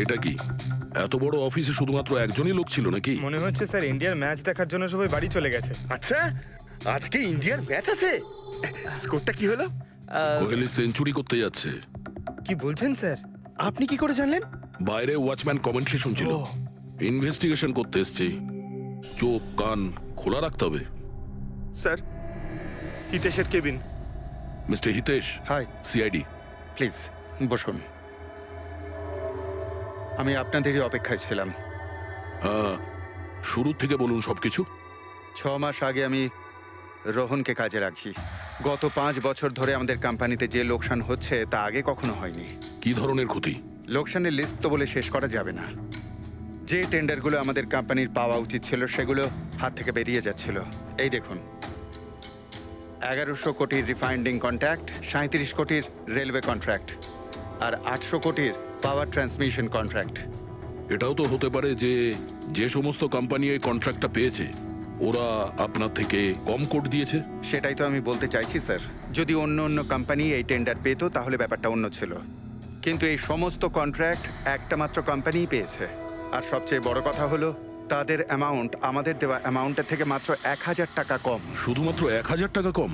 এটা কি এত বড় অফিসে শুধুমাত্র একজনই লোক ছিল নাকি? মনে হচ্ছে স্যার ইন্ডিয়ার ম্যাচ দেখার জন্য সবাই বাড়ি চলে গেছে। আচ্ছা, আজকে ইন্ডিয়ার ম্যাচ আছে। স্কোরটা কি হলো? কোহলি সেঞ্চুরি করতে যাচ্ছে। কি বলছেন স্যার? আপনি কি করে জানলেন? বাইরে ওয়াচম্যান কমেন্ট্রি শুনছিল। ও। ইনভেস্টিগেশন করতে এসেছি, চোখ কান খোলা রাখতে হবে। স্যার, হিতেশের cabin. Mister Hitesh, hi, CID. Please বসুন। আমি আপনাদেরই অপেক্ষায় ছিলাম। শুরু থেকে বলুন সবকিছু। 6 মাস আগে আমি রোহনকে কাজে রাখি। গত 5 বছর ধরে আমাদের কোম্পানিতে যে লোকসান হচ্ছে তা আগে কখনো হয়নি। কি ধরনের ক্ষতি? লোকসানের লিস্ট তো বলে শেষ করা যাবে না। যে টেন্ডারগুলো আমাদের কোম্পানির পাওয়া উচিত ছিল সেগুলো হাত থেকে বেরিয়ে যাচ্ছিল। এই দেখুন, 1100 কোটির রিফাইন্ডিং কন্ট্রাক্ট, 37 কোটির রেলওয়ে কন্ট্রাক্ট, আর 800 কোটির পাওয়ার ট্রান্সমিশন কন্ট্রাক্ট। এটাও তো হতে পারে যে যে সমস্ত কোম্পানি এই কন্ট্রাক্টটা পেয়েছে ওরা আপনার থেকে কম কোট দিয়েছে। সেটাই তো আমি বলতে চাইছি স্যার। যদি অন্য অন্য কোম্পানি এই টেন্ডার পেত তাহলে ব্যাপারটা অন্য ছিল, কিন্তু এই সমস্ত কন্ট্রাক্ট একটা মাত্র কোম্পানিই পেয়েছে। আর সবচেয়ে বড় কথা হলো তাদের অ্যামাউন্ট আমাদের দেওয়া অ্যামাউন্টের থেকে মাত্র 1000 টাকা কম। শুধুমাত্র 1000 টাকা কম?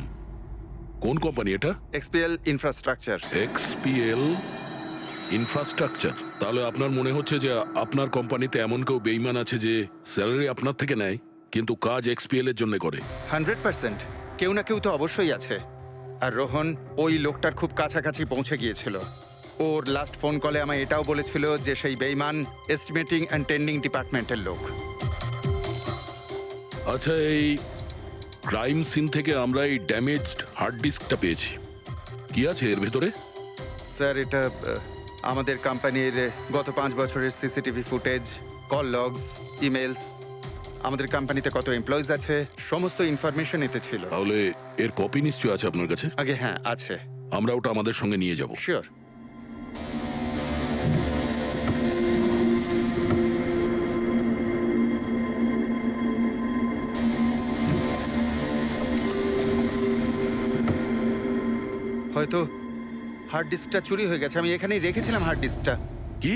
কোন কোম্পানি এটা? XPL infrastructure. XPL infrastructure. তাহলে আপনার মনে হচ্ছে যে আপনার কোম্পানিতে এমন কেউ বেইমান আছে যে স্যালারি আপনার থেকে নেয় কিন্তু কাজ এক্সপিএল এর জন্য করে? 100% কেউ না কেউ তো অবশ্যই আছে। আর রোহন ওই লোকটার খুব কাছাকাছি পৌঁছে গিয়েছিল। ওর লাস্ট ফোন কলে আমায় এটাও বলেছিল যে সেই বেইমান এস্টিমেটিং অ্যান্ড টেন্ডিং ডিপার্টমেন্টের লোক। আচ্ছা, এই ক্রাইম সিন থেকে আমরা এই ড্যামেজড হার্ড ডিস্কটা পেয়েছি। কি আছে এর ভেতরে? স্যার, এটা আমাদের কোম্পানির গত 5 বছরের CCTV footage, call logs, emails, আমাদের কোম্পানিতে কত এমপ্লয়িজ আছে, সমস্ত ইনফরমেশন এতে ছিল। তাহলে এর কপি নিশ্চয় আছে আপনার কাছে? আগে হ্যাঁ আছে। আমরা ওটা আমাদের সঙ্গে নিয়ে যাব। শিওর। হয়তো হার্ড ডিস্কটা চুরি হয়ে গেছে। আমি এখানেই রেখেছিলাম হার্ড ডিস্কটা। কি?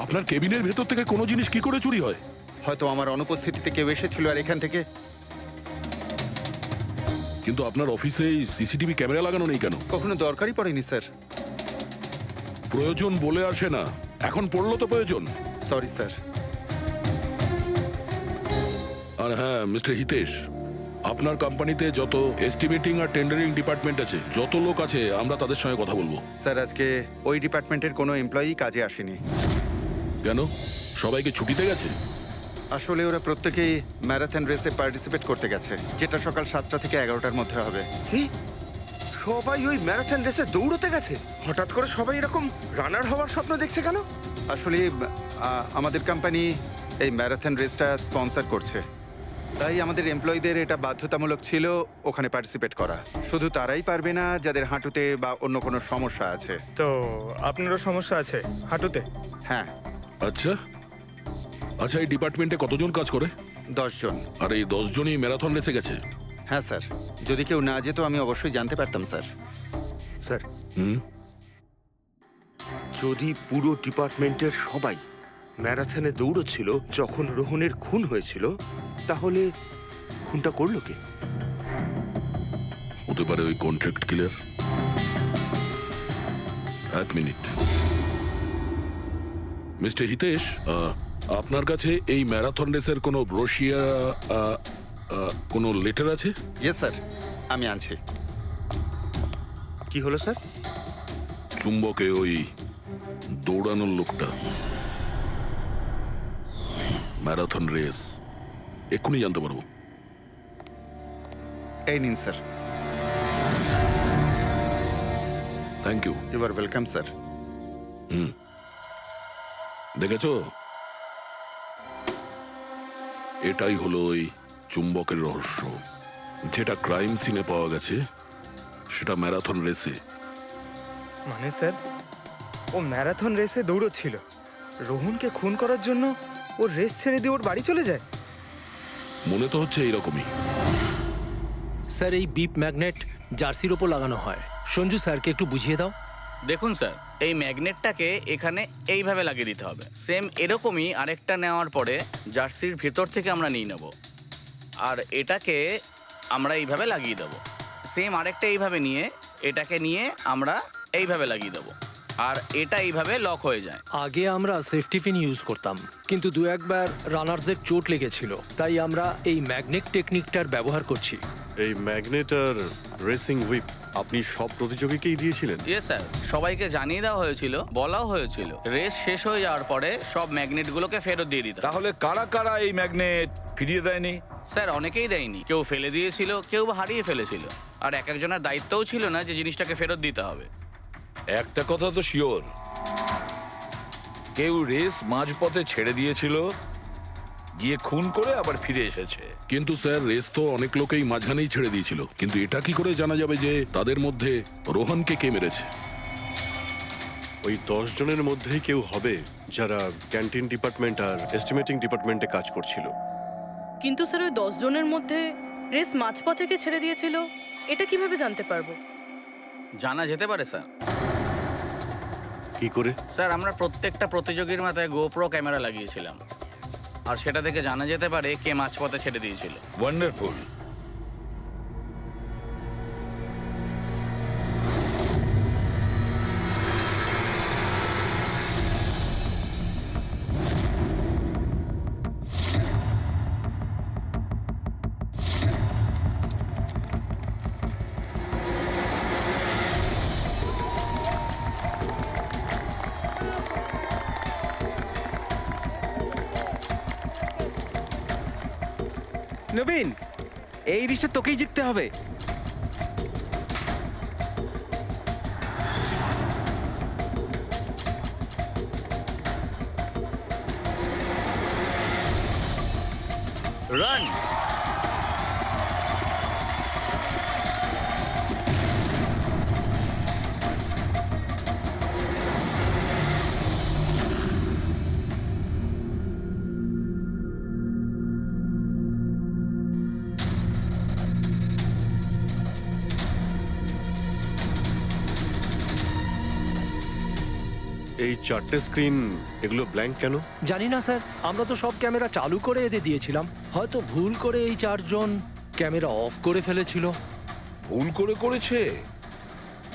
আপনার কেবিনের ভেতর থেকে কোনো জিনিস কি করে চুরি হয়? হয়তো আমার অনুপস্থিতিতে কেউ এসেছিল আর এখান থেকে। কিন্তু আপনার অফিসে সিসিটিভি ক্যামেরা লাগানো নেই কেন? কখনো দরকারই পড়েনি স্যার। প্রয়োজন বলে আসে না, এখন পড়লো তো প্রয়োজন। Sorry sir. আর হ্যাঁ মিস্টার হিতেশ, আপনার কোম্পানিতে যত এস্টিমেটিং আর টেন্ডারিং ডিপার্টমেন্ট আছে, যত লোক আছে, আমরা তাদের সঙ্গে কথা বলবো। স্যার, আজকে ওই ডিপার্টমেন্টের কোনো এমপ্লয়ি কাজে আসেনি। কেন? সবাইকে ছুটিতে গেছে? আসলে ওরা প্রত্যেকেই ম্যারাথন রেসে পার্টিসিপেট করতে গেছে, যেটা সকাল 7টা থেকে 11টার মধ্যে হবে। কি? সবাই ওই ম্যারাথন রেসে দৌড়তে গেছে? হঠাৎ করে সবাই এরকম রানার হওয়ার স্বপ্ন দেখছে কেন? আসলে আমাদের কোম্পানি এই ম্যারাথন রেসটা স্পন্সর করছে, তাই আমাদের এমপ্লয়ীদের এটা বাধ্যতামূলক ছিল ওখানে পার্টিসিপেট করা। শুধু তারাই পারবে না যাদের হাঁটুতে বা অন্য কোনো সমস্যা আছে। তো আপনারও সমস্যা আছে হাঁটুতে? হ্যাঁ। আচ্ছা আচ্ছা, এই ডিপার্টমেন্টে কতজন কাজ করে? 10 জন। আর এই 10 জনই ম্যারাথন রেসে গেছে? হ্যাঁ স্যার, যদি কেউ না যেত আমি অবশ্যই জানতে পারতাম স্যার। স্যার, হুম। যদি পুরো ডিপার্টমেন্টের সবাই ম্যারাথনে দৌড়চ্ছিল যখন রোহনের খুন হয়েছিল, তাহলে খুনটা করলো কে? হতে পারে ওই কন্ট্রাক্ট কিলার। এক মিনিট মিস্টার হিতেশ, আপনার কাছে এই ম্যারাথন রেসের কোনো ব্রোশিয়া, কোনো লেটার আছে? ইয়েস স্যার, আমি আনছি। কি হলো স্যার? চুম্বকে ওই দৌড়ানোর লোকটা, ম্যারাথন রেস, এক্ষুনি জানতে পারবো। এই নিন sir. Thank you. You are welcome sir. দেখেছো, এটাই হলো ওই চুম্বকের রহস্য। যেটা ক্রাইম সিনে পাওয়া গেছে সেটা ম্যারাথন রেসে। মানে স্যার, ও ম্যারাথন রেসে দৌড়চ্ছিল, রোহনকে খুন করার জন্য ও রেস ছেড়ে দিয়ে ওর বাড়ি চলে যায়? মনে তো হচ্ছে এইরকমই। স্যার, এই বিপ ম্যাগনেট জার্সির ওপর লাগানো হয়। সঞ্জু স্যারকে একটু বুঝিয়ে দাও। দেখুন স্যার, এই ম্যাগনেটটাকে এখানে এইভাবে লাগিয়ে দিতে হবে। সেম এরকমই আরেকটা নেওয়ার পরে জার্সির ভেতর থেকে আমরা নিয়ে নেব, আর এটাকে আমরা এইভাবে লাগিয়ে দেবো। সেম আরেকটা এইভাবে নিয়ে এটাকে নিয়ে আমরা এইভাবে লাগিয়ে দেবো, আর এটা এইভাবে লক হয়ে যায়। আগে আমরা সেফটি পিন ইউজ করতাম, কিন্তু দু একবার রানার্সের চোট লেগেছিল, তাই আমরা এই ম্যাগনেট টেকনিকটার ব্যবহার করছি। এই ম্যাগনেট আর রেসিং হুইপ আপনি সব প্রতিযোগীকেই দিয়েছিলেন? ইয়েস স্যার, সবাইকে জানিয়ে দেওয়া হয়েছিল, বলাও হয়েছিল রেস শেষ হয়ে যাওয়ার পরে সব ম্যাগনেটগুলোকে ফেরত দিয়ে দিতে। তাহলে কারা কারা এই ম্যাগনেট ফিরিয়ে দেয়নি? স্যার অনেকেই দেয়নি, কেউ ফেলে দিয়েছিল, কেউ বা হারিয়ে ফেলেছিল, আর এক একজনের দায়িত্বও ছিল না যে জিনিসটাকে ফেরত দিতে হবে। একটা কথা তো শিওর, কেউ রেস মাঝপথে ছেড়ে দিয়েছিল, গিয়ে খুন করে আবার ফিরে এসেছে। কিন্তু স্যার রেস তো অনেক লোকেই মাঝখানেই ছেড়ে দিয়েছিল, কিন্তু এটা কি করে জানা যাবে যে তাদের মধ্যে রোহনকে কে মেরেছে? ওই 10 জনের মধ্যেই কেউ হবে যারা ক্যান্টিন ডিপার্টমেন্ট আর এস্টিমেটিং ডিপার্টমেন্টে কাজ করছিল। কিন্তু স্যার ওই 10 জনের মধ্যে রেস মাঝপথ থেকে ছেড়ে দিয়েছিল, এটা কিভাবে জানতে পারবো? জানা যেতে পারে স্যার। কি করে? স্যার আমরা প্রত্যেকটা প্রতিযোগীর মাথায় গোপ্রো ক্যামেরা লাগিয়েছিলাম, আর সেটা থেকে জানা যেতে পারে কে মাঝপথে ছেড়ে দিয়েছিল। ওয়ান্ডারফুল। নবীন, এই রিশটা তোকেই জিততে হবে। রান। এই 4টে স্ক্রিন, এগুলো ব্ল্যাঙ্ক কেন? জানি না স্যার, আমরা তো সব ক্যামেরা চালু করে এদের দিয়েছিলাম, হয়তো ভুল করে এই 4 জন ক্যামেরা অফ করে ফেলেছিল। ভুল করে করেছে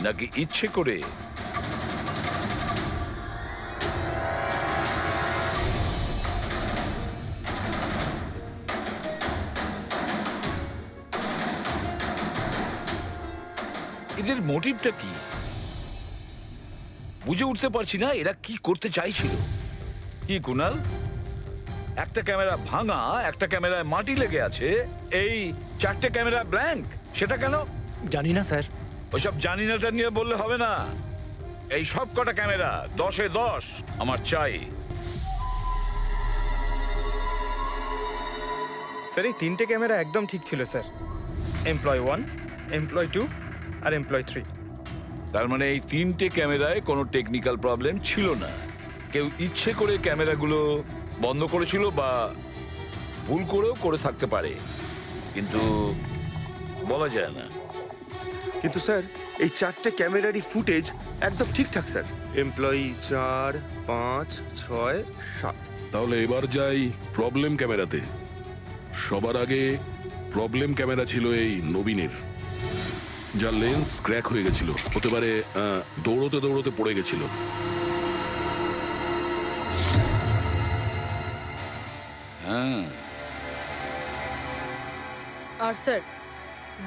নাকি ইচ্ছে করে? এদের মোটিভটা কি বুঝে উঠতে পারছি না, এরা কি করতে চাইছিল। কি কুনাল, একটা ক্যামেরা ভাঙা, একটা ক্যামেরায় মাটি লেগে আছে, এই 4টে ক্যামেরা ব্ল্যাঙ্ক, সেটা কেন? জানি না স্যার। ওইসব জানি নাটা নিয়ে বললে হবে না। এই সব কটা ক্যামেরা 10-এ 10 আমার চাই। স্যার এই 3টে ক্যামেরা একদম ঠিক ছিল স্যার। এমপ্লয় 1, এমপ্লয় 2 আর এমপ্লয় 3। তার মানে এই 3টে ক্যামেরায় কোনো টেকনিক্যাল প্রবলেম ছিল না। কেউ ইচ্ছে করে ক্যামেরাগুলো বন্ধ করেছিল বা ভুল করেও করে থাকতে পারে, কিন্তু বলা যায় না। কিন্তু স্যার এই 4টে ক্যামেরারই ফুটেজ একদম ঠিকঠাক স্যার। এমপ্লয়ি 4, 5, 6, 7। তাহলে এবার যাই প্রবলেম ক্যামেরাতে। সবার আগে প্রবলেম ক্যামেরা ছিল এই নবীনের, যার লেন্স ক্র্যাক হয়ে গেছিল, হতে পারে দৌড়তে দৌড়তে পড়ে গেছিল। হ্যাঁ, আর স্যার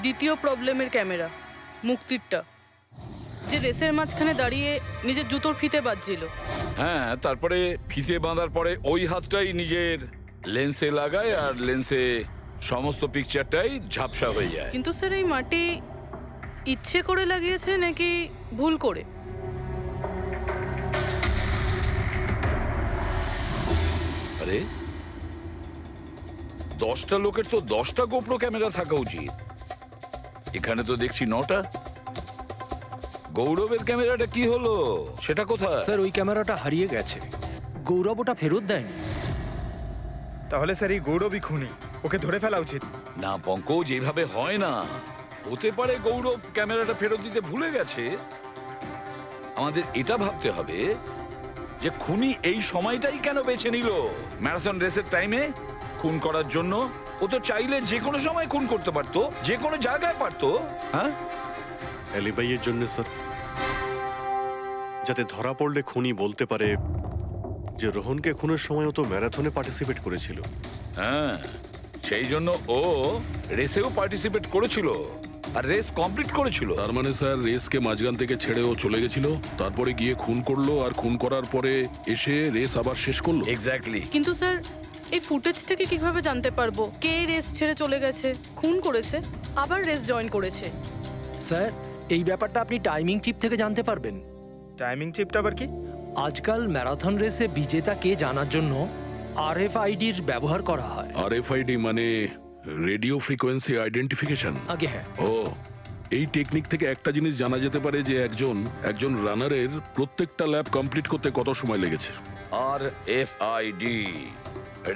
দ্বিতীয় প্রবলেমের ক্যামেরা, মুক্তিরটা, যে রেসের মাঝখানে দাঁড়িয়ে নিজের জুতোর ফিতে বাজছিল। হ্যাঁ, তারপরে ফিতে বাঁধার পরে ওই হাতটাই নিজের লেন্সে লাগায়, আর লেন্সে সমস্ত পিকচারটাই ঝাপসা হয়ে যায়। কিন্তু স্যার এই মাটি ইচ্ছে করে লাগিয়েছে নাকি ভুল করে? আরে 10টা লোকের তো 10টা গোপ্রো ক্যামেরা থাকা উচিত, এখানে তো দেখছি 9টা। গৌরবের ক্যামেরাটা কি হলো, সেটা কোথায়? স্যার ওই ক্যামেরাটা হারিয়ে গেছে, গৌরব ওটা ফেরত দেয়নি। তাহলে স্যার এই গৌরবই খুনি, ওকে ধরে ফেলা উচিত। না পঙ্কজ, এইভাবে হয় না। হতে পারে গৌরব ক্যামেরাটা ফেরত দিতে ভুলে গেছে, আমাদের এটা ভাবতে হবে যে খুনি এই সময়টাই কেন বেছে নিল ম্যারাথন রেসের টাইমে খুন করার জন্য। ও তো চাইলে যে কোনো সময় খুন করতে পারতো, যে কোনো জায়গায় পারতো। হ্যাঁ, অ্যালিবাইয়ের জন্য স্যার, যাতে ধরা পড়লে খুনি বলতে পারে যে রোহনকে খুনের সময় ও তো ম্যারাথনে পার্টিসিপেট করেছিল। হ্যাঁ, সেই জন্য ও রেসেও পার্টিসিপেট করেছিল আর রেস কমপ্লিট করেছিল। তার মানে স্যার রেসকে মাঝখান থেকে ছেড়ে ও চলে গেছিল, তারপরে গিয়ে খুন করলো, আর খুন করার পরে এসে রেস আবার শেষ করলো। এক্স্যাক্টলি। কিন্তু স্যার এই ফুটেজ থেকে কিভাবে জানতে পারবো কে রেস ছেড়ে চলে গেছে, খুন করেছে, আবার রেস জয়েন করেছে? স্যার, এই ব্যাপারটা আপনি টাইমিং চিপ থেকে জানতে পারবেন। টাইমিং চিপটা আবার কি? আজকাল ম্যারাথন রেসে বিজেতা কে জানার জন্য আরএফআইডির ব্যবহার করা হয়। আরএফআইডি মানে রেডিও ফ্রিকোয়েন্সি আইডেন্টিফিকেশন। আগে হ্যাঁ, ও, এই টেকনিক থেকে একটা জিনিস জানা যেতে পারে যে একজন রানারের প্রত্যেকটা ল্যাব কমপ্লিট করতে কত সময় লেগেছে। RFID,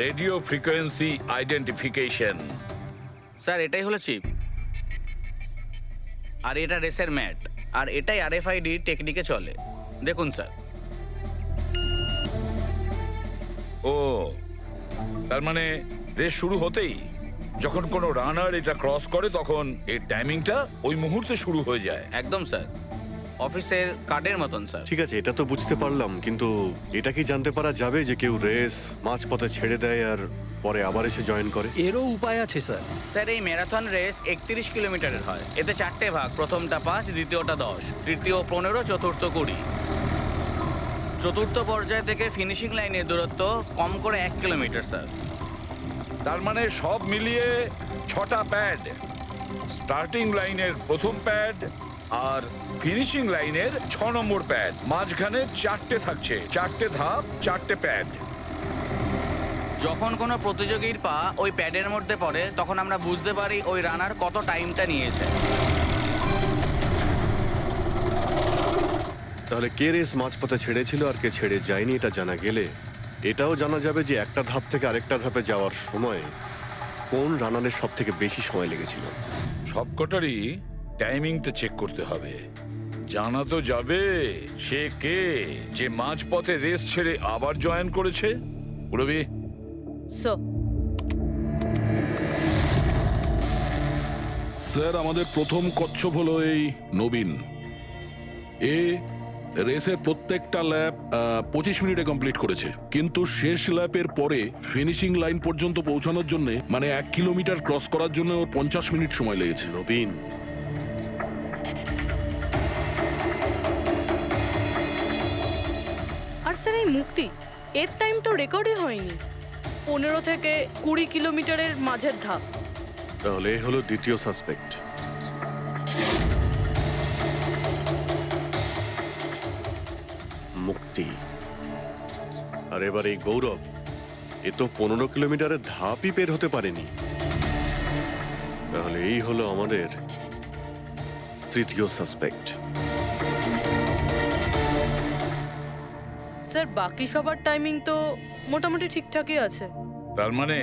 radio frequency identification. Sir এটাই হলো চিপ, আর এটা রেসের ম্যাট, আর এটাই RFID টেকনিকে চলে। দেখুন স্যার। ও, তার মানে রেস শুরু হতেই যখন কোনো রানার এটা ক্রস করে তখন এই টাইমিংটা ওই মুহূর্তে শুরু হয়ে যায়। একদম স্যার, অফিসের কার্ডের মতন স্যার। ঠিক আছে, এটা তো বুঝতে পারলাম, কিন্তু এটা কি জানতে পারা যাবে যে কেউ রেস মাঝপথে ছেড়ে দেয় আর পরে আবার এসে জয়েন করে? এরও উপায় আছে স্যার। স্যার এই ম্যারাথন রেস 31 কিলোমিটারের হয়। এতে 4টে ভাগ, প্রথমটা 5, দ্বিতীয়টা 10, তৃতীয় 15, চতুর্থ 20। চতুর্থ পর্যায় থেকে ফিনিশিং লাইনের দূরত্ব কম করে 1 কিলোমিটার স্যার। তার মানে সব মিলিয়ে 6টা প্যাড, স্টার্টিং লাইনের প্রথম প্যাড আর ফিনিশিং লাইনের 6 নম্বর প্যাড, মাঝখানে 4টে থাকছে, 4টে ধাপ, 4টে প্যাড। যখন কোনো প্রতিযোগীর পা ওই প্যাডের মধ্যে পড়ে তখন আমরা বুঝতে পারি ওই রানার কত টাইমটা নিয়েছে। তাহলে কে রেস মাঝপথে ছেড়েছিল আর কে ছেড়ে যায়নি এটা জানা গেলে এটাও জানা যাবে যে একটা ধাপ থেকে আরেকটা ধাপে যাওয়ার সময় কোন রানারের সব থেকে বেশি সময় লেগেছিল। সবকটারই টাইমিংটা চেক করতে হবে। জানা তো যাবে সে কে যে মাঝপথে রেস ছেড়ে আবার জয়েন করেছে। পুরবি, স্যার স্যার আমাদের প্রথম কচ্ছপ হলো এই নবীন। এ রেসের প্রত্যেকটা ল্যাপ 25 মিনিটে কমপ্লিট করেছে, কিন্তু শেষ ল্যাপের পরে ফিনিশিং লাইন পর্যন্ত পৌঁছানোর জন্য মানে 1 কিলোমিটার ক্রস করার জন্য ওর 50 মিনিট সময় লেগেছে। নবীন, আর স্যার এই মুক্তি, এর টাইম তো রেকর্ডই হয়নি। 15 থেকে 20 কিলোমিটারের মাঝের ধাপ। তাহলে এ হলো দ্বিতীয় সাসপেক্ট। মুক্তি। আর এবার এই গৌরব, এ তো 15 কিলোমিটারের ধাপই বের হতে পারেনি। তাহলে এই হলো আমাদের তৃতীয় সাসপেক্ট। স্যার বাকি সবার টাইমিং তো মোটামুটি ঠিকঠাকই আছে। তার মানে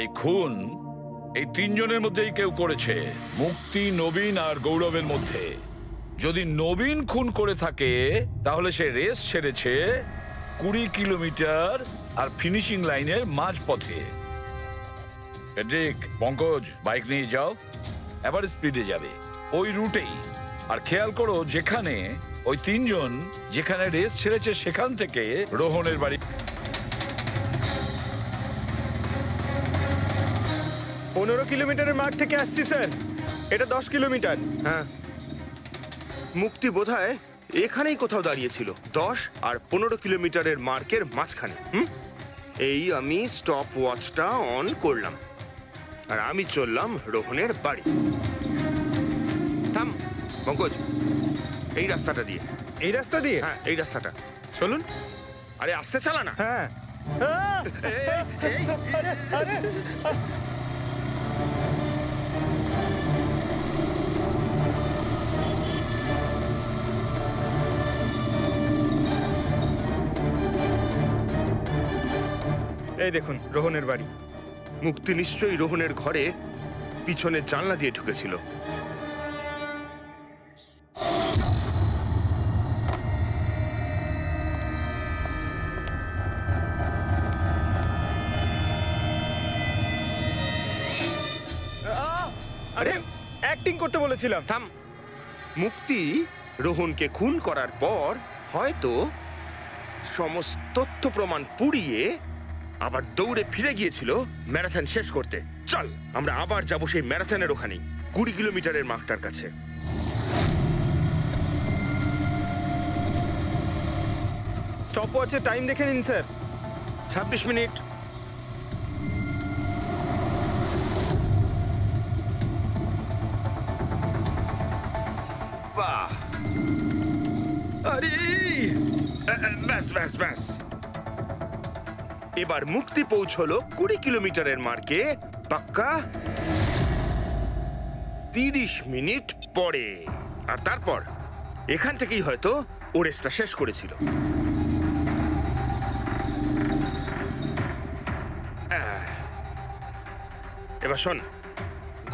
এই খুন এই তিনজনের মধ্যেই কেউ করেছে, মুক্তি, নবীন আর গৌরবের মধ্যে। যদি নবীন খুন করে থাকে তাহলে সে রেস ছেড়েছে 20 কিলোমিটার আর ফিনিশিং লাইনের মাঝপথে। হেড্রিক, পঙ্কজ, বাইক নিয়ে যাও, এবার স্পিডে যাবে ওই রুটেই। আর খেয়াল করো যেখানে ওই তিনজন যেখানে রেস ছেড়েছে সেখান থেকে রোহনের বাড়ি। 15 কিলোমিটারের মাঠ থেকে আসছি স্যার, এটা 10 কিলোমিটার। হ্যাঁ, মুক্তি বোধহয় এখানেই কোথাও দাঁড়িয়েছিল, 10 আর 15 কিলোমিটারের মার্কের মাঝখানে। এই আমি স্টপ ওয়াচটা অন করলাম আর আমি চললাম রোহনের বাড়ি। থাম পঙ্কজ, এই রাস্তাটা দিয়ে। এই রাস্তা দিয়ে? হ্যাঁ, এই রাস্তাটা চলুন। আরে আস্তে চালা না। হ্যাঁ। এই দেখুন রোহনের বাড়ি। মুক্তি নিশ্চয়ই রোহনের ঘরে পিছনের জানলা দিয়ে ঢুকেছিল। আরে অ্যাক্টিং করতে বলেছিলাম। থাম। মুক্তি রোহনকে খুন করার পর হয়তো সমস্ত তথ্য প্রমাণ পুড়িয়ে আবার দৌড়ে ফিরে গিয়েছিল ম্যারাথন শেষ করতে। চল আমরা আবার যাব সেই ম্যারাথনের ওখানে 20 কিলোমিটারের মার্কটার কাছে। স্টপ ওয়াচে টাইম দেখে নিন স্যার। 26 মিনিট। বাহ, আরে ব্যাস ব্যাস ব্যাস। এবার মুক্তি পৌঁছলো 20 কিলোমিটারের মার্কে পাক্কা 30 মিনিট পরে। আর তারপর এখান থেকেই হয়তো ও রেসটা শেষ করেছিল। এবার শোন,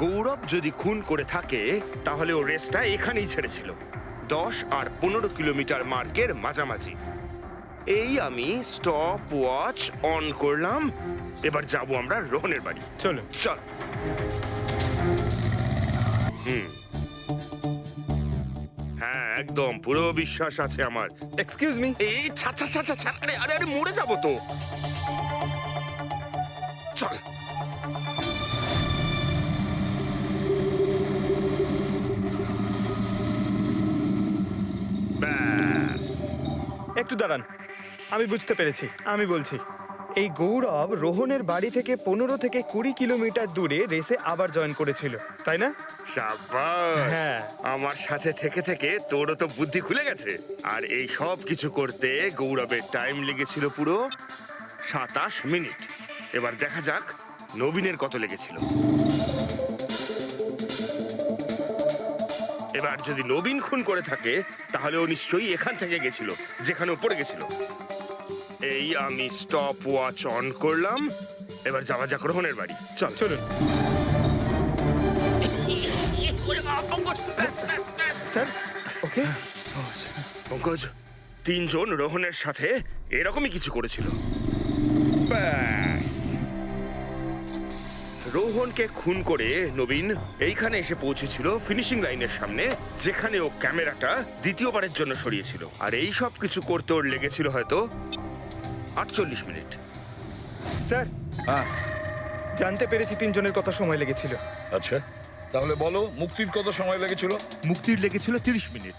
গৌরব যদি খুন করে থাকে তাহলে ও রেসটা এখানেই ছেড়েছিল 10 আর 15 কিলোমিটার মার্কের মাঝামাঝি। এই আমি স্টপ ওয়াচ অন করলাম। এবার যাব আমরা রোহনের বাড়ি। চলো। চল। হ্যাঁ, একদম পুরো বিশ্বাস আছে আমার। Excuse me. এই ছাড় ছাড় ছাড় ছাড়, আরে আরে আরে মরে যাবো তো। চল। ব্যাস। একটু দাঁড়ান, আমি বুঝতে পেরেছি। আমি বলছি, এই গৌরব রোহনের বাড়ি থেকে 15 থেকে 20 কিলোমিটার দূরে রেসে আবার জয়েন করেছিল, তাই না? শাবাশ। হ্যাঁ। আমার সাথে থেকে থেকে তোরও তো বুদ্ধি খুলে গেছে। আর এই সব কিছু করতে গৌরবের টাইম লেগেছিল পুরো 27 মিনিট। এবার দেখা যাক নবীনের কত লেগেছিল। এবার যদি নবীন খুন করে থাকে তাহলে ও নিশ্চয়ই এখান থেকে গেছিল, যেখানে ও পড়ে গেছিল। এই আমি স্টপ ওয়াচ অন করলাম। এবার যাওয়া যাক রোহনের বাড়ি। চল। চলুন স্যার। ওকে। পঙ্কজ, 3 জন রোহনের সাথে এরকমই কিছু করেছিল। ব্যাস। রোহনকে খুন করে নবীন এইখানে এসে পৌঁছেছিল ফিনিশিং লাইনের সামনে, যেখানে ও ক্যামেরাটা দ্বিতীয়বারের জন্য সরিয়েছিল। আর এই সব কিছু করতে ওর লেগেছিল হয়তো 48 মিনিট। স্যার, হ্যাঁ, জানতে পেরেছি 3 জনের কত সময় লেগেছিল। আচ্ছা তাহলে বলো মুক্তির কত সময় লেগেছিল? মুক্তির লেগেছিল 30 মিনিট।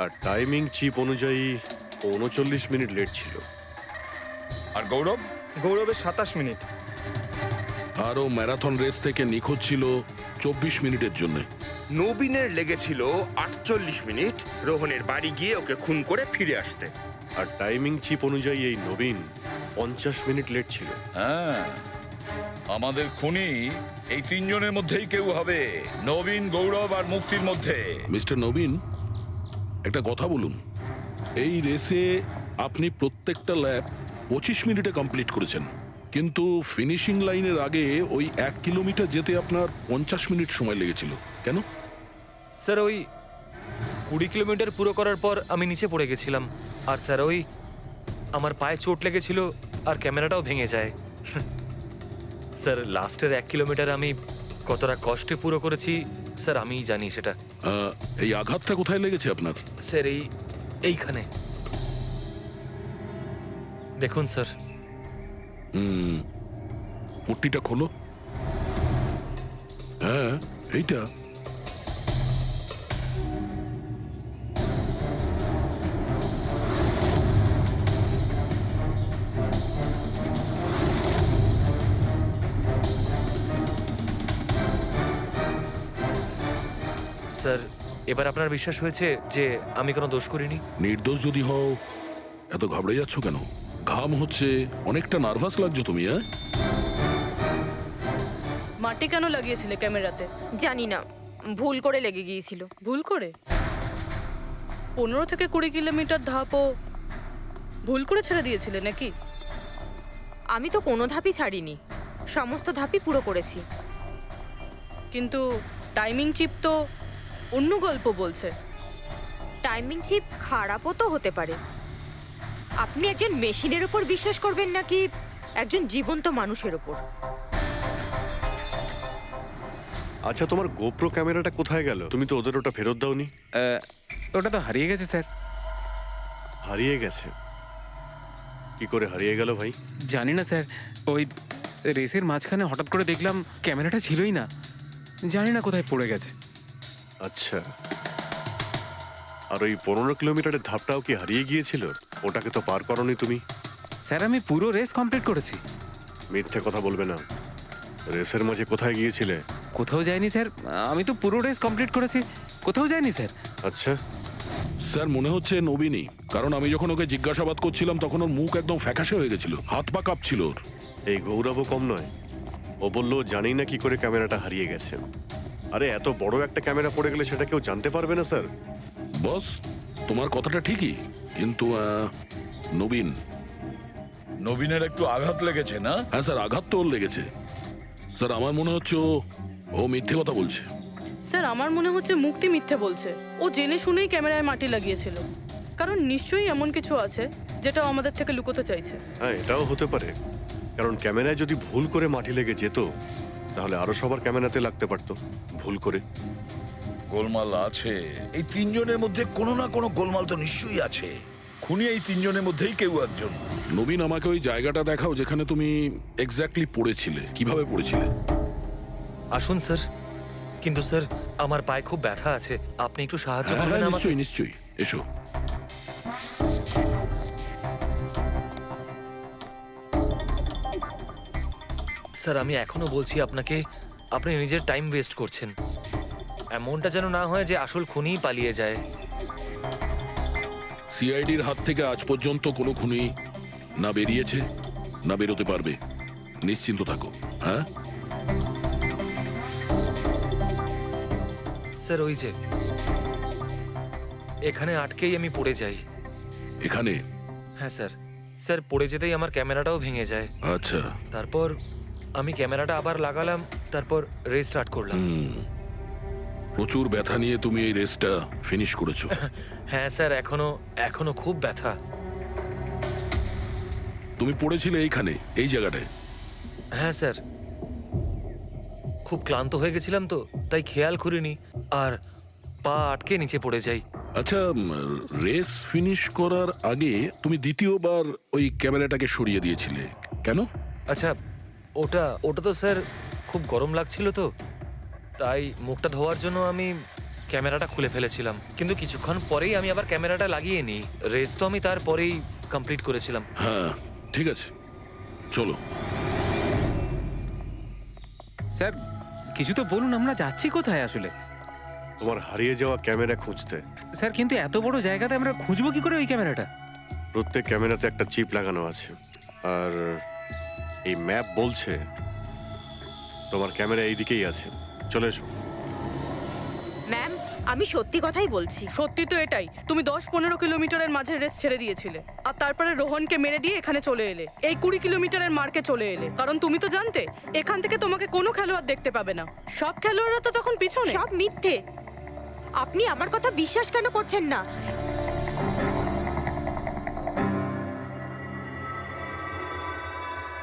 আর টাইমিং চিপ অনুযায়ী 39 মিনিট লেট ছিল। আর গৌরব? গৌরবের 27 মিনিট। আরও ম্যারাথন রেস থেকে নিখোঁজ ছিল 24 মিনিটের জন্য। নবীনের লেগেছিল 48 মিনিট রোহনের বাড়ি গিয়ে ওকে খুন করে ফিরে আসতে। আর টাইমিং চিপ অনুযায়ী এই নবীন 50 মিনিট লেট ছিল। হ্যাঁ, আমাদের খুনি এই 3 জনের মধ্যেই কেউ হবে, নবীন, গৌরব আর মুক্তির মধ্যে। মিস্টার নবীন, একটা কথা বলুন। এই রেসে আপনি প্রত্যেকটা ল্যাপ 25 মিনিটে কমপ্লিট করেছেন, কিন্তু ফিনিশিং লাইনের আগে ওই 1 কিলোমিটার যেতে আপনার 50 মিনিট সময় লেগেছিল। কেন? স্যার ওই 20 কিলোমিটার পুরো করার পর আমি নিচে পড়ে গেছিলাম। আর স্যার ওই আমার পায়ে চোট লেগেছিল আর ক্যামেরাটাও ভেঙে যায়। স্যার লাস্টের 1 কিলোমিটার আমি কতটা কষ্টে পুরো করেছি স্যার আমিই জানি সেটা। এই আঘাতটা কোথায় লেগেছে আপনার? স্যার এইখানে দেখুন স্যার। পট্টিটা খোলো। হ্যাঁ, এইটা। স্যার এবার আপনার বিশ্বাস হয়েছে যে আমি কোনো দোষ করিনি? নির্দোষ যদি হও এত ঘাবড়ে যাচ্ছ কেন? ঘাম হচ্ছে, অনেকটা নার্ভাস লাগছো তুমি। হ্যাঁ, মাটি কেন লাগিয়েছিলে ক্যামেরাতে? জানি না, ভুল করে লেগে গিয়েছিল। ভুল করে? 15 থেকে 20 কিলোমিটার ধাপও ভুল করে ছেড়ে দিয়েছিলে নাকি? আমি তো কোনো ধাপই ছাড়িনি, সমস্ত ধাপই পুরো করেছি। কিন্তু টাইমিং চিপ তো অন্য গল্প বলছে। টাইমিং চিপ খারাপও তো হতে পারে। আপনি একজন মেশিনের উপর বিশ্বাস করবেন নাকি একজন জীবন্ত মানুষের উপর? আচ্ছা, তোমার গোপ্রো ক্যামেরাটা কোথায় গেল? তুমি তো ওদের ওটা ফেরত দাওনি। ওটা তো হারিয়ে গেছে স্যার। হারিয়ে গেছে? কি করে হারিয়ে গেল ভাই? জানি না স্যার, ওই রেসের মাঝখানে হঠাৎ করে দেখলাম ক্যামেরাটা ছিলই না, জানি না কোথায় পড়ে গেছে। আচ্ছা, আর ওই 15 কিলোমিটারের ধাপটাও কি হারিয়ে গিয়েছিল? ওটাকে তো পার করনি তুমি। স্যার আমি পুরো রেস কমপ্লিট করেছি। মিথ্যে কথা বলবে না। রেসের মাঝে কোথায় গিয়েছিলে? কোথাও যায়নি স্যার, আমি তো পুরো রেস কমপ্লিট করেছি, কোথাও যায়নি স্যার। আচ্ছা, স্যার মনে হচ্ছে নবীনই, কারণ আমি যখন ওকে জিজ্ঞাসাবাদ করছিলাম তখন ওর মুখ একদম ফ্যাকাশে হয়ে গেছিল, হাত পা কাঁপছিল ওর। এই গৌরবও কম নয়। ও বলল জানি না কি করে ক্যামেরাটা হারিয়ে গেছে। আরে এত বড় একটা ক্যামেরা পড়ে গেলে সেটা কেউ জানতে পারবে না স্যার। বস, তোমার কথাটা ঠিকই, কিন্তু নবীনের একটু আঘাত লেগেছে না? হ্যাঁ স্যার, আঘাত তো ওর লেগেছে। স্যার আমার মনে হচ্ছে ও মিথ্যে কথা বলছে। স্যার আমার মনে হচ্ছে মুক্তি মিথ্যে বলছে। ও জেনে শুনেই ক্যামেরায় মাটি লাগিয়েছিল, কারণ নিশ্চয়ই এমন কিছু আছে যেটা ও আমাদের থেকে লুকোতে চাইছে। হ্যাঁ, এটাও হতে পারে, কারণ ক্যামেরায় যদি ভুল করে মাটি লেগে যেত তাহলে আরো সবার ক্যামেরাতে লাগতে পারতো ভুল করে। গোলমাল আছে, এই তিনজনের মধ্যে কোনো না কোনো গোলমাল তো নিশ্চয়ই আছে। খুনি এই তিনজনের মধ্যেই কেউ একজন। নবীন, আমাকে ওই জায়গাটা দেখাও যেখানে তুমি এক্স্যাক্টলি পড়েছিলে, কিভাবে পড়েছিলে। আসুন স্যার, কিন্তু স্যার আমার পায়ে খুব ব্যথা আছে, আপনি একটু সাহায্য হ্যাঁ, করবেন হ্যাঁ, আমাকে? নিশ্চয়ই নিশ্চয়ই, এসো। স্যার আমি এখনো বলছি আপনাকে, আপনি নিজের টাইম ওয়েস্ট করছেন। এমনটা যেন না হয় যে আসল খুনিই পালিয়ে যায়। সিআইডির হাত থেকে আজ পর্যন্ত কোনো খুনি না বেরিয়েছে না বেরোতে পারবে, নিশ্চিন্ত থাকো। হ্যাঁ স্যার ওই যে এখানে আটকেই আমি পড়ে যাই। এখানে? হ্যাঁ স্যার, স্যার পড়ে যেতেই আমার ক্যামেরাটাও ভেঙে যায়। আচ্ছা। তারপর আমি ক্যামেরাটা আবার লাগালাম, তারপর রেস স্টার্ট করলাম। প্রচুর ব্যথা নিয়ে তুমি এই রেসটা ফিনিশ করেছো। হ্যাঁ স্যার, এখনো খুব ব্যথা। তুমি পড়েছিলে এইখানে, এই জায়গাটায়? হ্যাঁ স্যার, খুব ক্লান্ত হয়ে গেছিলাম তো, তাই খেয়াল করিনি, আর পা আটকে নিচে পড়ে যাই। আচ্ছা, রেস ফিনিশ করার আগে তুমি দ্বিতীয়বার ওই ক্যামেরাটাকে সরিয়ে দিয়েছিলে কেন? আচ্ছা, ওটা তো স্যার খুব গরম লাগছিল তো, তাই মুখটা ধোয়ার জন্য আমি ক্যামেরাটা খুলে ফেলেছিলাম, কিন্তু কিছুক্ষণ পরেই আমি আবার ক্যামেরাটা লাগিয়ে নিই। রেস তো আমি তারপরেই কমপ্লিট করেছিলাম। হ্যাঁ ঠিক আছে, চলো। স্যার কিছু তো বলুন, আমরা যাচ্ছি কোথায় আসলে? তোমার হারিয়ে যাওয়া ক্যামেরা খুঁজতে। স্যার কিন্তু এত বড় জায়গাতে আমরা খুঁজবো কি করে ওই ক্যামেরাটা? প্রত্যেক ক্যামেরাতে একটা চিপ লাগানো আছে, আর এই ম্যাপ বলছে তোমার ক্যামেরা এইদিকেই আছে। চলে এসো। ম্যাম, আমি সত্যি কথাই বলছি। সত্যি তো এটাই, তুমি 10-15 কিলোমিটারের মাঝে রেস ছেড়ে দিয়েছিলে, আর তারপরে রোহনকে মেরে দিয়ে এখানে চলে এলে, এই 20 কিলোমিটারের মার্কে চলে এলে, কারণ তুমি তো জানতে এখান থেকে তোমাকে কোনো খেলোয়াড় দেখতে পাবে না। সব খেলোয়াড়রা তো তখন পিছনে। সব মিথ্যে। আপনি আমার কথা বিশ্বাস কেন করছেন না?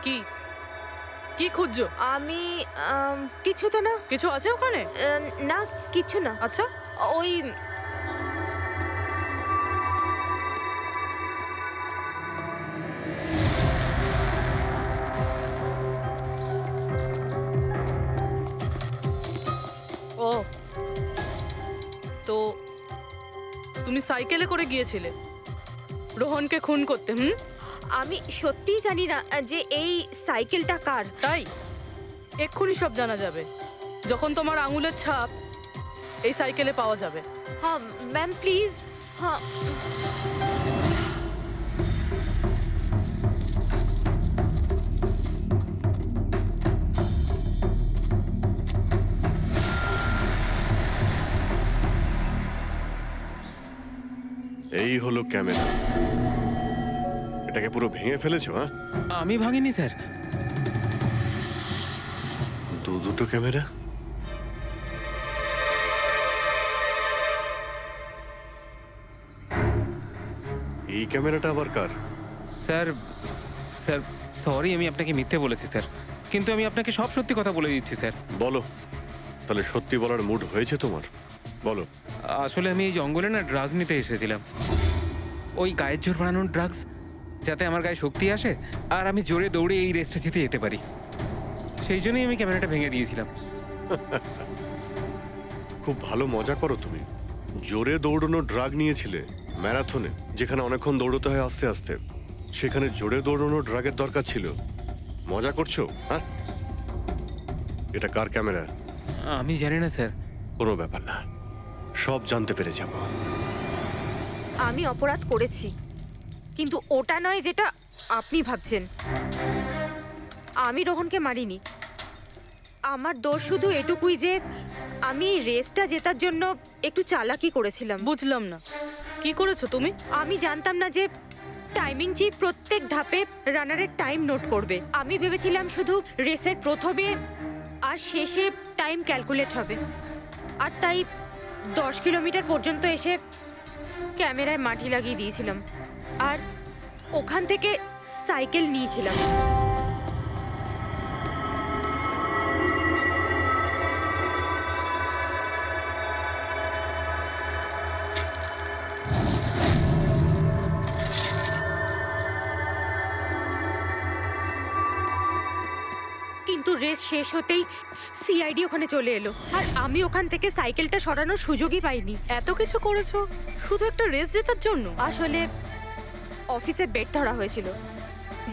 কি কি খুঁজছো? আমি কিছু তো না। কিছু আছে ওখানে? না, কিছু না। আচ্ছা, ওই ও তো তুমি সাইকেলে করে গিয়েছিলে রোহনকে খুন করতে? আমি সত্যিই জানি না যে এই সাইকেলটা কার। তাই এক্ষুনি সব জানা যাবে যখন তোমার আঙুলের ছাপ এই সাইকেলে পাওয়া যাবে। হ্যাঁ ম্যাম, প্লিজ। হ্যাঁ এই হলো ক্যামেরা। এটাকে পুরো ভেঙে ফেলেছো? হ্যাঁ, আমি ভাঙিনি স্যার। দুটো ক্যামেরা। এই ক্যামেরাটা আবার কার? স্যার স্যার সরি, আমি আপনাকে মিথ্যে বলেছি স্যার, কিন্তু আমি আপনাকে সব সত্যি কথা বলে দিচ্ছি স্যার। বলো তাহলে সত্যি বলার মুড হয়েছে তোমার? বলো। আসলে আমি এই জঙ্গলে না ড্রাগস নিতে এসেছিলাম, ওই গায়ের জোর বানানোর ড্রাগস, যাতে আমার গায়ে শক্তি আসে আর আমি জোরে দৌড়ে এই রেসটা জিতে যেতে পারি। সেই জন্যই আমি ক্যামেরাটা ভেঙে দিয়েছিলাম। খুব ভালো মজা করো তুমি। জোরে দৌড়ানো ড্রাগ নিয়েছিলে ম্যারাথনে, যেখানে অনেকক্ষণ দৌড়তে হয় আস্তে আস্তে, সেখানে জোরে দৌড়ানো ড্রাগের দরকার ছিল। মজা করছো? হ্যাঁ, এটা কার ক্যামেরা? আমি জানি না স্যার। কোনো ব্যাপার না, সব জানতে পেরে যাব। আমি অপরাধ করেছি, কিন্তু ওটা নয় যেটা আপনি ভাবছেন। আমি রোহনকে মারিনি। আমার দোষ শুধু এটুকুই যে আমি রেসটা জেতার জন্য একটু চালাকি করেছিলাম। বুঝলাম না, কি করেছো তুমি? আমি জানতাম না যে টাইমিং চিপ প্রত্যেক ধাপে রানারের টাইম নোট করবে। আমি ভেবেছিলাম শুধু রেসের প্রথমে আর শেষে টাইম ক্যালকুলেট হবে, আর তাই 10 কিলোমিটার পর্যন্ত এসে ক্যামেরায় মাটি লাগিয়ে দিয়েছিলাম আর ওখান থেকে সাইকেল নিয়েছিলাম। কিন্তু রেস শেষ হতেই সিআইডি ওখানে চলে এলো আর আমি ওখান থেকে সাইকেলটা সরানোর সুযোগই পাইনি। এত কিছু করেছো শুধু একটা রেস জেতার জন্য? আসলে অফিসে বেট ধরা হয়েছিল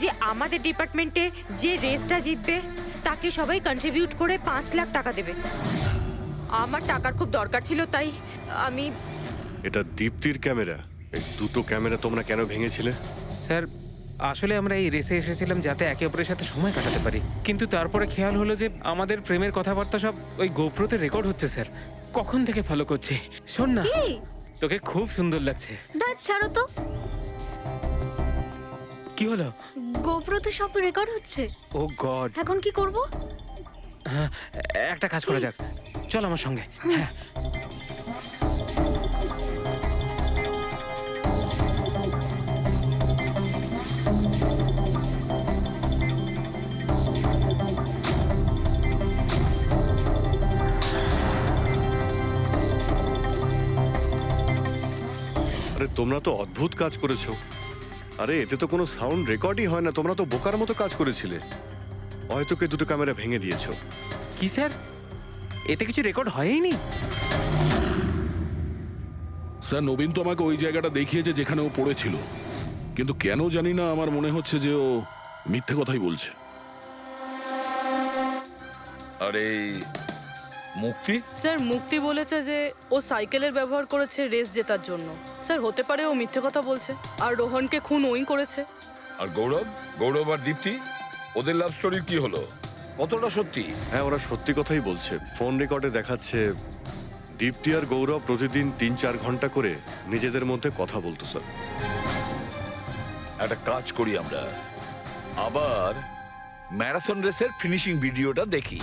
যে আমাদের ডিপার্টমেন্টে যে রেসটা জিতবে তাকে সবাই কন্ট্রিবিউট করে 5 লাখ টাকা দেবে। আমার টাকার খুব দরকার ছিল, তাই আমি... এটা দীপ্তির ক্যামেরা। এই দুটো ক্যামেরা তোমরা কেন ভেঙেছিলে? স্যার আসলে আমরা এই রেসে এসেছিলাম যাতে একে অপরের সাথে সময় কাটাতে পারি, কিন্তু তারপরে খেয়াল হলো যে আমাদের প্রেমের কথাবার্তা সব ওই গোপ্রোতে রেকর্ড হচ্ছে। স্যার কখন থেকে ফলো করছে। শোন না, তোকে খুব সুন্দর লাগছে। দাঁত ছাড়ো তো। কি হলো? গোপ্রোতে সব রেকর্ড হচ্ছে। ও গড, এখন কি করব? একটা কাজ করা যাক, চল আমার সঙ্গে। হ্যাঁ, আরে তোমরা তো অদ্ভুত কাজ করেছো। আরে এতে তো কোনো সাউন্ড রেকর্ডই হয় না, তোমরা তো বোকার মতো কাজ করেছিলে। হয়তো কে দুটো ক্যামেরা ভেঙে দিয়েছো। কি স্যার, এতে কিছু রেকর্ড হয়নি? স্যার, নবীন তো আমাকে ওই জায়গাটা দেখিয়েছে যেখানে ও পড়েছিল, কিন্তু কেন জানি না আমার মনে হচ্ছে যে ও মিথ্যে কথাই বলছে। আরে মুক্তি, স্যার, মুক্তি বলেছে যে ও সাইকেলের ব্যবহার করেছে রেস জেতার জন্য। স্যার, হতে পারে ও মিথ্যে কথা বলছে আর রোহনকে খুন ওই করেছে। আর গৌরব আর দীপ্তি, ওদের লাভ স্টোরির কি হলো? কতটা সত্যি? হ্যাঁ, ওরা সত্যি কথাই বলছে। ফোন রেকর্ডে দেখাচ্ছে দীপ্তি আর গৌরব প্রতিদিন 3-4 ঘন্টা করে নিজেদের মধ্যে কথা বলতো। স্যার, একটা কাজ করি, আমরা আবার ম্যারাথন রেসের ফিনিশিং ভিডিওটা দেখি।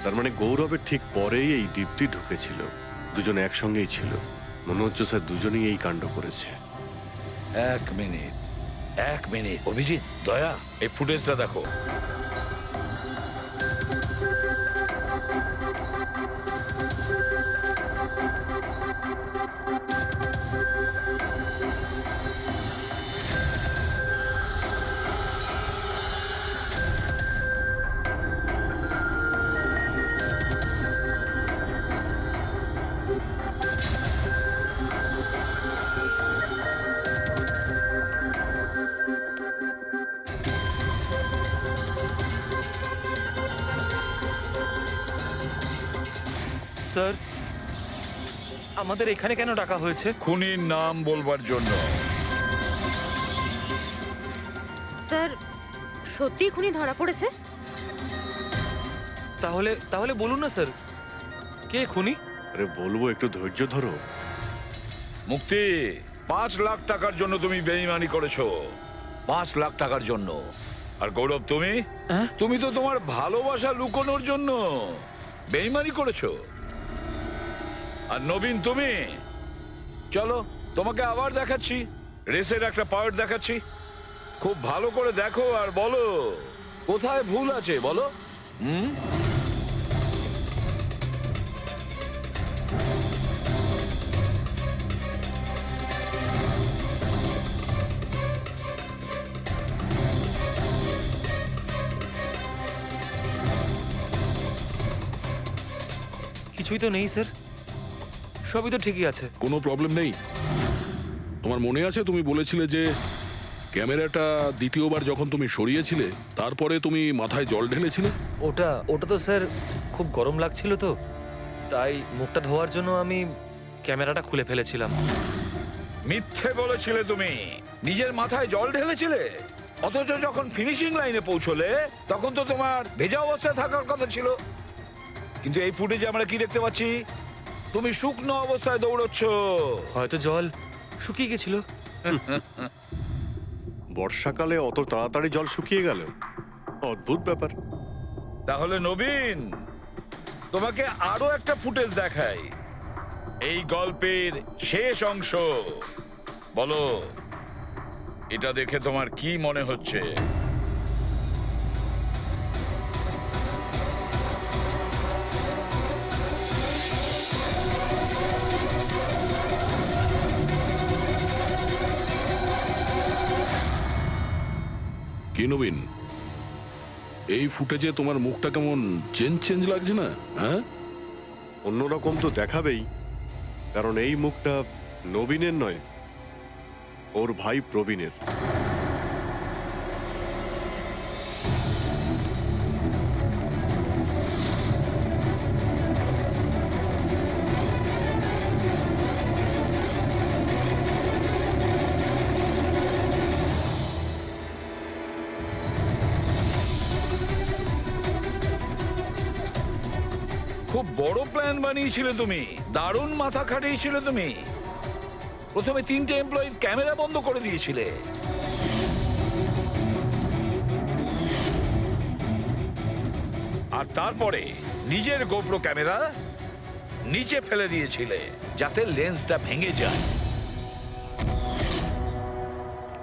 তার মানে গৌরবের ঠিক পরেই এই দীপ্তি ঢুকেছিল। দুজনে একসঙ্গেই ছিল। মনে হচ্ছে স্যার দুজনেই এই কাণ্ড করেছে। এক মিনিট অভিজিৎ, দয়া, এই ফুটেজটা দেখো। স্যার আমাদের এখানে কেন ডাকা হয়েছে? খুনির নাম বলবার জন্য। স্যার, সত্যি খুনি ধরা পড়েছে? তাহলে বলুন না স্যার, কে খুনি? আরে বলবো, একটু ধৈর্য ধরো। মুক্তি, 5 লাখ টাকার জন্য তুমি বেইমানি করেছো। 5 লাখ টাকার জন্য। আর গৌরব তুমি হ্যাঁ? তুমি তো তোমার ভালোবাসা লুকোনোর জন্য বেইমানি করেছো। আর নবীন তুমি, চলো তোমাকে আবার দেখাচ্ছি, রেসের একটা পার্ট দেখাচ্ছি। খুব ভালো করে দেখো আর বলো কোথায় ভুল আছে, বলো। কিছুই তো নেই স্যার, সবই তো ঠিকই আছে। কোনো প্রবলেম নেই। তোমার মনে আছে তুমি বলেছিলে যে ক্যামেরাটা দ্বিতীয়বার যখন তুমি সরিয়েছিলে তারপরে তুমি মাথায় জল ঢেলেছিলে? ওটা ওটা তো স্যার খুব গরম লাগছিল, তো তাই মুখটা ধোয়ার জন্য আমি ক্যামেরাটা খুলে ফেলেছিলাম। মিথ্যে বলেছিলে তুমি, নিজের মাথায় জল ঢেলেছিলে। অথচ যখন ফিনিশিং লাইনে পৌঁছলে তখন তো তোমার ভেজা অবস্থায় থাকার কথা ছিল। কিন্তু এই ফুটেজে আমরা কি দেখতে পাচ্ছি? তুমি শুকনো অবস্থায় দৌড়চ্ছ। হয়তো জল শুকিয়ে গেছিল। বর্ষাকালে অত তাড়াতাড়ি জল শুকিয়ে গেল, অদ্ভুত ব্যাপার। তাহলে নবীন, তোমাকে আরো একটা ফুটেজ দেখাই, এই গল্পের শেষ অংশ। বলো, এটা দেখে তোমার কি মনে হচ্ছে? কি নবীন, এই ফুটেজে তোমার মুখটা কেমন চেঞ্জ চেঞ্জ লাগছে না? হ্যাঁ, অন্যরকম তো দেখাবেই, কারণ এই মুখটা নবীনের নয়, ওর ভাই প্রবীণের। খুব বড় প্ল্যান বানিয়েছিলে তুমি, দারুণ মাথা খাটিয়েছিলে তুমি। প্রথমে 3টে এমপ্লয়ির ক্যামেরা বন্ধ করে দিয়েছিলে, আর তারপরে নিজের গোপ্রো ক্যামেরা নিচে ফেলে দিয়েছিলে যাতে লেন্সটা ভেঙে যায়।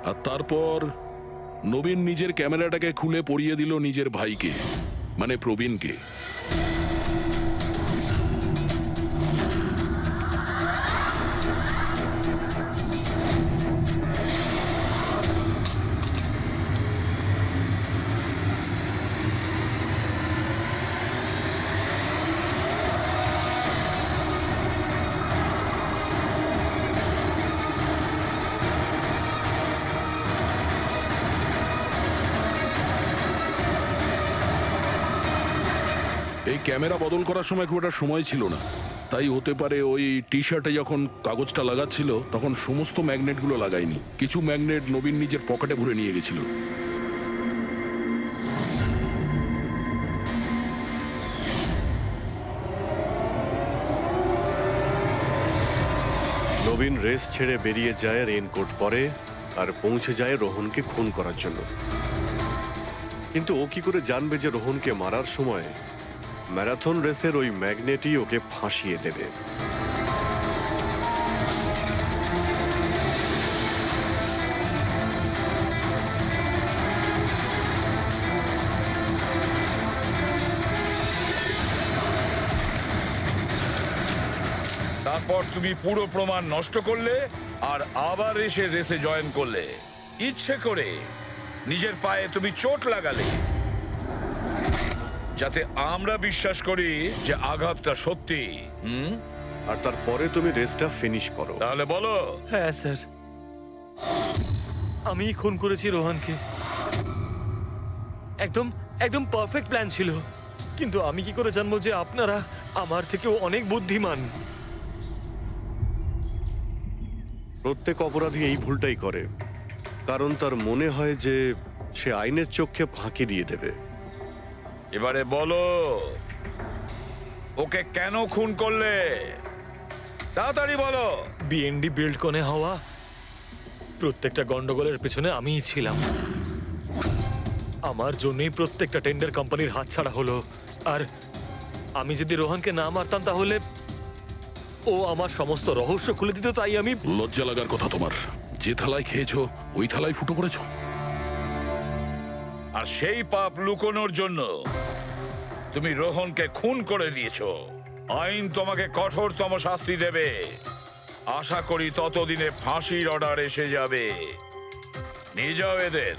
আর তারপর নবীন নিজের ক্যামেরাটাকে খুলে পরিয়ে দিল নিজের ভাইকে, মানে প্রবীণকে। এই ক্যামেরা বদল করার সময় খুব একটা সময় ছিল না, তাই হতে পারে ওই টি শার্টে যখন কাগজটা লাগাচ্ছিল তখন সমস্ত ম্যাগনেটগুলো লাগায়নি। কিছু ম্যাগনেট নবীন নিজের পকেটে ভরে নিয়ে গেছিল। নবীন রেস ছেড়ে বেরিয়ে যায় রেইনকোট পরে, আর পৌঁছে যায় রোহনকে খুন করার জন্য। কিন্তু ও কি করে জানবে যে রোহনকে মারার সময় ম্যারাথন রেসের ওই ম্যাগনেটই ওকে ফাঁসিয়ে দেবে? তারপর তুমি পুরো প্রমাণ নষ্ট করলে আর আবার এসে রেসে জয়েন করলে। ইচ্ছে করে নিজের পায়ে তুমি চোট লাগালে যাতে আমরা বিশ্বাস করি যে আঘাতটা সত্যি। আর তারপরে তুমি রেসটা ফিনিশ করো। তাহলে বলো। হ্যাঁ স্যার, আমি খুন করেছি রোহনকে। একদম একদম পারফেক্ট প্ল্যান ছিল, কিন্তু আমি কি করে জানবো যে আপনারা আমার থেকেও অনেক বুদ্ধিমান? প্রত্যেক অপরাধী এই ভুলটাই করে, কারণ তার মনে হয় যে সে আইনের চোখে ফাঁকি দিয়ে দেবে। এবারে বলো, ওকে কেন খুন করলে? তাড়াতাড়ি বলো। বিএনডি বিল্ড কোনে হওয়া প্রত্যেকটা গন্ডগোলের পেছনে আমিই ছিলাম। আমার জন্যই প্রত্যেকটা টেন্ডার কোম্পানির হাতছাড়া হলো। আর আমি যদি রোহনকে না মারতাম তাহলে ও আমার সমস্ত রহস্য খুলে দিত। তাই আমি লজ্জা লাগার কথা তোমার। যে থালায় খেয়েছো ওই থালায় ফুটো করেছো। আর সেই পাপ লুকোনোর জন্য তুমি রোহনকে খুন করে দিয়েছো। আইন তোমাকে কঠোরতম শাস্তি দেবে। আশা করি ততদিনে ফাঁসির অর্ডার এসে যাবে। নিয়ে যাও এদের।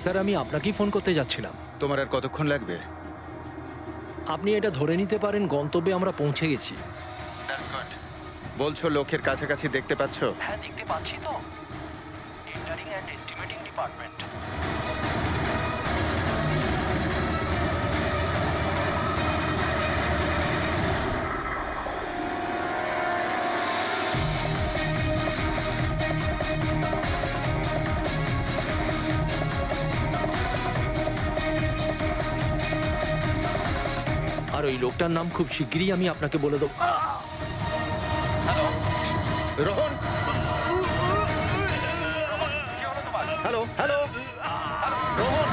স্যার, আমি আপনাকেই ফোন করতে যাচ্ছিলাম। তোমার আর কতক্ষণ লাগবে? আপনি এটা ধরে নিতে পারেন গন্তব্যে আমরা পৌঁছে গেছি। বলছো লোকের কাছাকাছি দেখতে পাচ্ছ? হ্যাঁ, দেখতে পাচ্ছি তো। Tendering and estimating department. আর ওই লোকটার নাম খুব শিগগিরই আমি আপনাকে বলে দেবো। Rohan, hello hello, Rohan.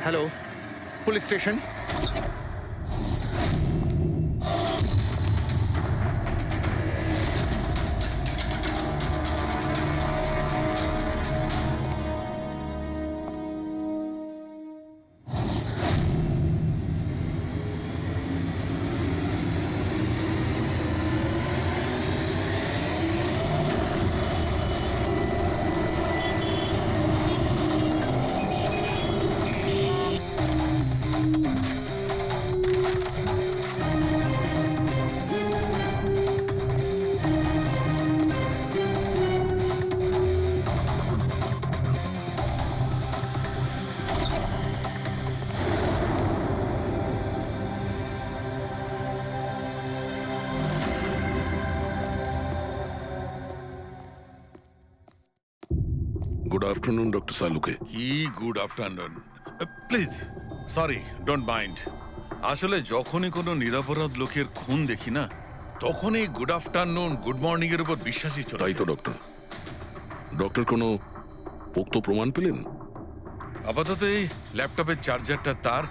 Hello, police station. Good afternoon, doctor Salunke. কি good afternoon. Please, sorry, don't mind. আসলে যখনই কোনো নিরপরাধ লোকের খুন দেখি না, তখনই গুড আফটারনুন, গুড মর্নিং এর উপর বিশ্বাসই চলে। তাই তো ডক্টর। ডক্টর কোনো পোক্ত প্রমাণ পেলেন? আপাতত এই ল্যাপটপের চার্জারটা তার,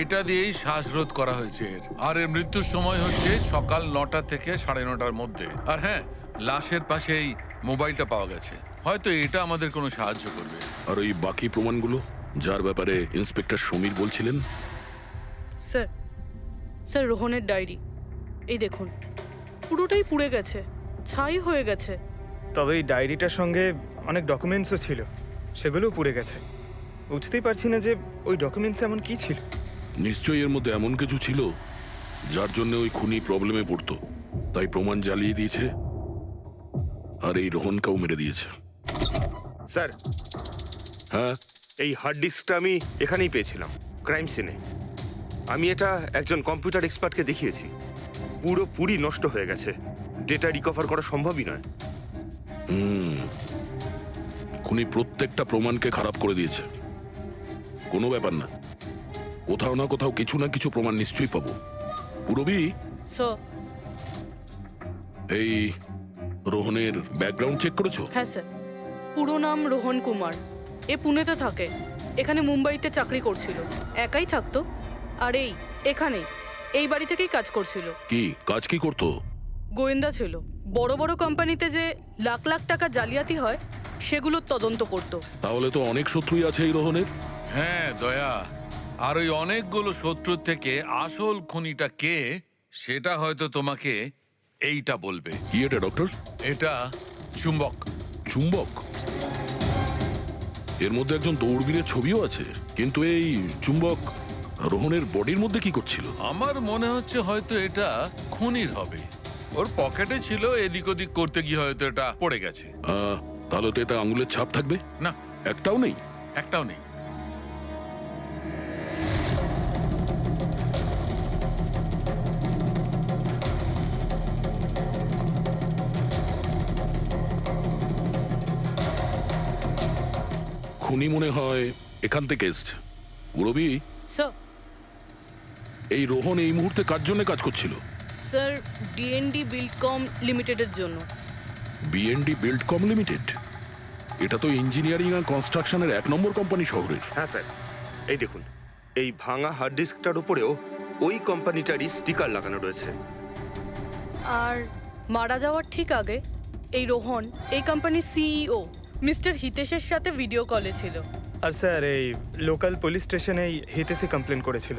এটা দিয়েই শ্বাসরোধ করা হয়েছে এর। আর এর মৃত্যুর সময় হচ্ছে সকাল 9টা থেকে 9:30টার মধ্যে। আর হ্যাঁ, লাশের পাশে এই মোবাইলটা পাওয়া গেছে। হয়তো এটা আমাদের কোনো সাহায্য করবে। আর ওই বাকি প্রমাণগুলো যার ব্যাপারে ইন্সপেক্টর সমীর বলছিলেন? স্যার, স্যার, রোহনের ডায়েরি এই দেখুন, পুরোটাই পুড়ে গেছে, ছাই হয়ে গেছে। তবে এই ডায়েরিটার সঙ্গে অনেক ডকুমেন্টসও ছিল, সেগুলোও পুড়ে গেছে। বুঝতেই পারছি না যে ওই ডকুমেন্টস এমন কি ছিল। নিশ্চয়ই এর মধ্যে এমন কিছু ছিল যার জন্য ওই খুনি প্রবলেমে পড়তো, তাই প্রমাণ জ্বালিয়ে দিয়েছে আর এই রোহনকেও মেরে দিয়েছে। স্যার, হ্যাঁ, এই হার্ড ডিস্কটা আমি এখানেই পেয়েছিলাম, ক্রাইম সিনে। আমি এটা একজন কম্পিউটার এক্সপার্টকে দেখিয়েছি। পুরোপুরি নষ্ট হয়ে গেছে। ডেটা রিকভার করা সম্ভবই নয়। খুনি প্রত্যেকটা প্রমাণকে খারাপ করে দিয়েছে। কোনো ব্যাপার না, কোথাও না কোথাও কিছু না কিছু প্রমাণ নিশ্চয়ই পাবো। পুরবি, স্যার। এই রোহনের ব্যাকগ্রাউন্ড চেক করেছো? হ্যাঁ স্যার, পুরো নাম রোহন কুমার। এ পুনেতে থাকে, এখানে মুম্বাইতে চাকরি করছিল, একাই থাকতো। আর এখানেই এই বাড়ি থেকেই কাজ করছিল। কি কাজ কি করতো? গোয়েন্দা ছিল। বড় বড় কোম্পানিতে যে লাখ লাখ টাকা জালিয়াতি হয় সেগুলোর তদন্ত করতো। তাহলে তো অনেক শত্রুই আছে এই রোহনের। হ্যাঁ দয়া, আর ওই অনেকগুলো শত্রুর থেকে আসল খুনিটা কে সেটা হয়তো তোমাকে এইটা বলবে। কি এটা ডক্টর? এটা চুম্বক। চুম্বক? এর মধ্যে একজন দৌড়বীরের ছবিও আছে, কিন্তু এই চুম্বক রোহনের বডির মধ্যে কি করছিল? আমার মনে হচ্ছে হয়তো এটা খুনির হবে। ওর পকেটে ছিল, এদিক ওদিক করতে গিয়ে হয়তো এটা পড়ে গেছে। তাহলে তো এটা আঙুলের ছাপ থাকবে। না, একটাও নেই। একটাও নেই। খুনি মনে হয় এখান থেকে এসছে। পুরবি, স্যার। এই রোহন এই মুহূর্তে কার জন্য কাজ করছিল? স্যার, ডিএনডি বিল্ডকম লিমিটেডের জন্য। BND Buildcom limited? এটা তো ইঞ্জিনিয়ারিং আর কনস্ট্রাকশনের 1 নম্বর কোম্পানি শহরের। হ্যাঁ স্যার, এই দেখুন, এই ভাঙা হার্ড ডিস্কটার উপরেও ওই কোম্পানিটারই স্টিকার লাগানো রয়েছে। আর মারা যাওয়ার ঠিক আগে এই রোহন এই কোম্পানির সিইও মিস্টার হিতেশের সাথে ভিডিও কলে ছিল। আর স্যার, এই লোকাল পুলিশ স্টেশনেই হিতেশে কমপ্লেন করেছিল।